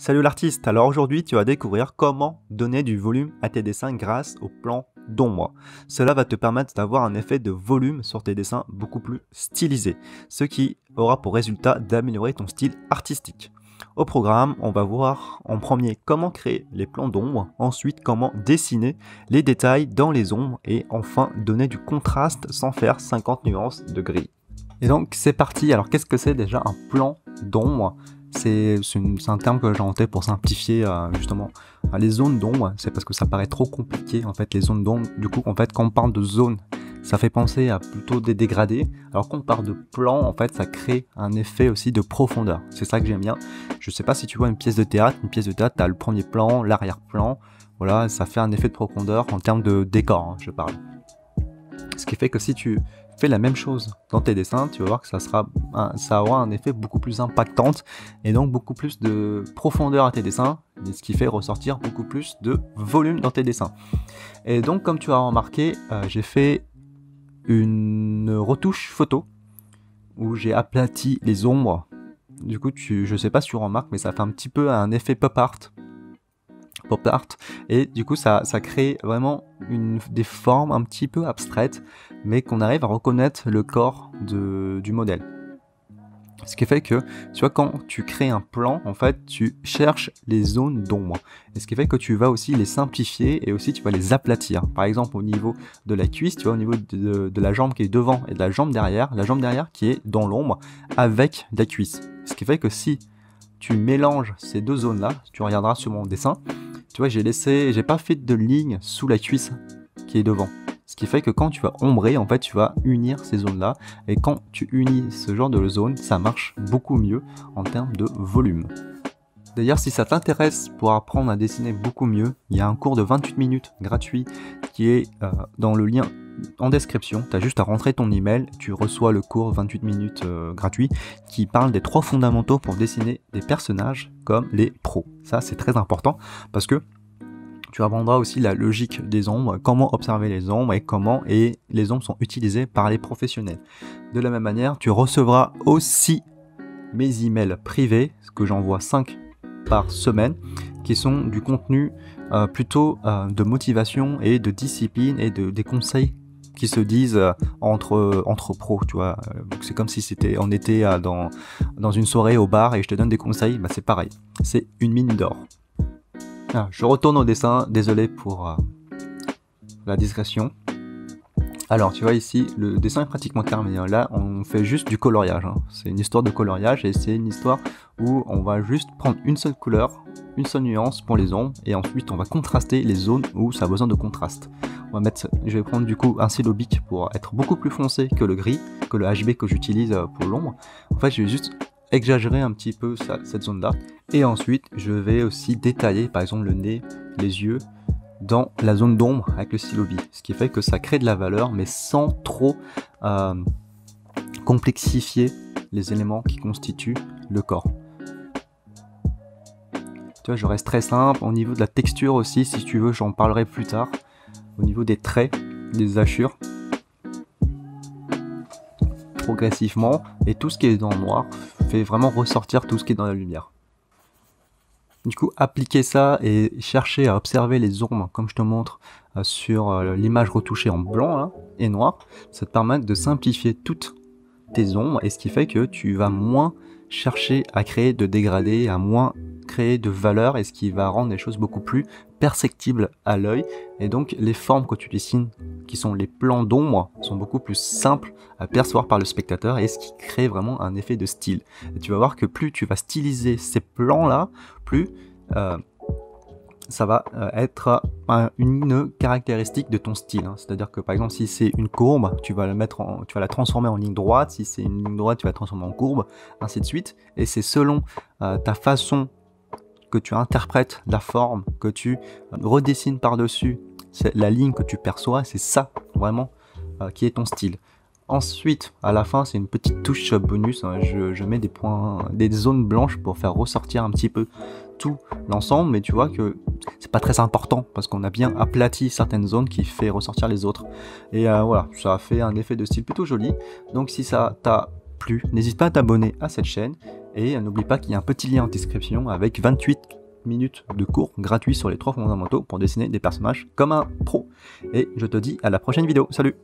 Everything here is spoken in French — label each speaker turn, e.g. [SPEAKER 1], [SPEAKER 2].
[SPEAKER 1] Salut l'artiste, alors aujourd'hui tu vas découvrir comment donner du volume à tes dessins grâce au plan d'ombre. Cela va te permettre d'avoir un effet de volume sur tes dessins beaucoup plus stylisés, ce qui aura pour résultat d'améliorer ton style artistique. Au programme, on va voir en premier comment créer les plans d'ombre, ensuite comment dessiner les détails dans les ombres et enfin donner du contraste sans faire 50 nuances de gris. Et donc c'est parti, alors qu'est-ce que c'est déjà un plan d'ombre? C'est un terme que j'ai inventé pour simplifier justement les zones d'ombre. C'est parce que ça paraît trop compliqué en fait les zones d'ombre. Du coup en fait quand on parle de zone, ça fait penser à plutôt des dégradés. Alors quand on parle de plan, en fait ça crée un effet aussi de profondeur. C'est ça que j'aime bien. Je sais pas si tu vois une pièce de théâtre. Une pièce de théâtre, tu as le premier plan, l'arrière-plan. Voilà, ça fait un effet de profondeur en termes de décor, hein, je parle. Ce qui fait que si tu fais la même chose dans tes dessins, tu vas voir que ça aura un effet beaucoup plus impactant et donc beaucoup plus de profondeur à tes dessins, ce qui fait ressortir beaucoup plus de volume dans tes dessins. Et donc comme tu as remarqué, j'ai fait une retouche photo où j'ai aplati les ombres. Du coup, je sais pas si tu remarques, mais ça fait un petit peu un effet pop art. Et du coup ça crée vraiment des formes un petit peu abstraites mais qu'on arrive à reconnaître le corps du modèle. Ce qui fait que, tu vois, quand tu crées un plan, en fait, tu cherches les zones d'ombre. Et ce qui fait que tu vas aussi les simplifier et aussi tu vas les aplatir. Par exemple, au niveau de la cuisse, tu vois, au niveau de la jambe qui est devant et de la jambe derrière qui est dans l'ombre avec la cuisse. Ce qui fait que si tu mélanges ces deux zones-là, tu regarderas sur mon dessin, tu vois, j'ai pas fait de ligne sous la cuisse qui est devant. Ce qui fait que quand tu vas ombrer, en fait, tu vas unir ces zones-là. Et quand tu unis ce genre de zone, ça marche beaucoup mieux en termes de volume. D'ailleurs, si ça t'intéresse pour apprendre à dessiner beaucoup mieux, il y a un cours de 28 minutes gratuit qui est dans le lien en description. Tu as juste à rentrer ton email, tu reçois le cours 28 minutes gratuit qui parle des 3 fondamentaux pour dessiner des personnages comme les pros. Ça, c'est très important parce que tu apprendras aussi la logique des ombres, comment observer les ombres et les ombres sont utilisées par les professionnels. De la même manière, tu recevras aussi mes emails privés, que j'envoie 5 par semaine, qui sont du contenu plutôt de motivation et de discipline et des conseils qui se disent entre pros, tu vois. C'est comme si on était dans une soirée au bar et je te donne des conseils, bah c'est pareil, c'est une mine d'or. Ah, je retourne au dessin, désolé pour la digression. Alors tu vois ici, le dessin est pratiquement terminé. Là on fait juste du coloriage, hein. C'est une histoire de coloriage et c'est une histoire où on va juste prendre une seule couleur, une seule nuance pour les ombres et ensuite on va contraster les zones où ça a besoin de contraste. Je vais prendre du coup un stylo bic pour être beaucoup plus foncé que le gris, que le HB que j'utilise pour l'ombre. En fait je vais juste exagérer un petit peu cette zone là et ensuite je vais aussi détailler par exemple le nez, les yeux dans la zone d'ombre avec le stylo bic, ce qui fait que ça crée de la valeur mais sans trop complexifier les éléments qui constituent le corps. Tu vois, je reste très simple. Au niveau de la texture aussi, si tu veux, j'en parlerai plus tard. Au niveau des traits, des hachures, progressivement, et tout ce qui est dans le noir fait vraiment ressortir tout ce qui est dans la lumière. Du coup, appliquer ça et chercher à observer les ombres, comme je te montre sur l'image retouchée en blanc là, et noir, ça te permet de simplifier toutes tes ombres, et ce qui fait que tu vas moins chercher à créer de dégradés, à moins créer de valeur, et ce qui va rendre les choses beaucoup plus perceptibles à l'œil. Et donc les formes que tu dessines, qui sont les plans d'ombre, sont beaucoup plus simples à percevoir par le spectateur, et ce qui crée vraiment un effet de style. Et tu vas voir que plus tu vas styliser ces plans là, plus ça va être une caractéristique de ton style, hein. C'est-à-dire que par exemple si c'est une courbe, tu vas la transformer en ligne droite, si c'est une ligne droite, tu vas la transformer en courbe, ainsi de suite. Et c'est selon ta façon que tu interprètes la forme, que tu redessines par-dessus, c'est la ligne que tu perçois, c'est ça vraiment qui est ton style. Ensuite, à la fin, c'est une petite touche bonus, hein. Je mets des zones blanches pour faire ressortir un petit peu tout l'ensemble, mais tu vois que c'est pas très important parce qu'on a bien aplati certaines zones qui fait ressortir les autres. Et voilà, ça a fait un effet de style plutôt joli. Donc si ça t'a plu, n'hésite pas à t'abonner à cette chaîne Et n'oublie pas qu'il y a un petit lien en description avec 28 minutes de cours gratuits sur les 3 fondamentaux pour dessiner des personnages comme un pro. Et je te dis à la prochaine vidéo. Salut!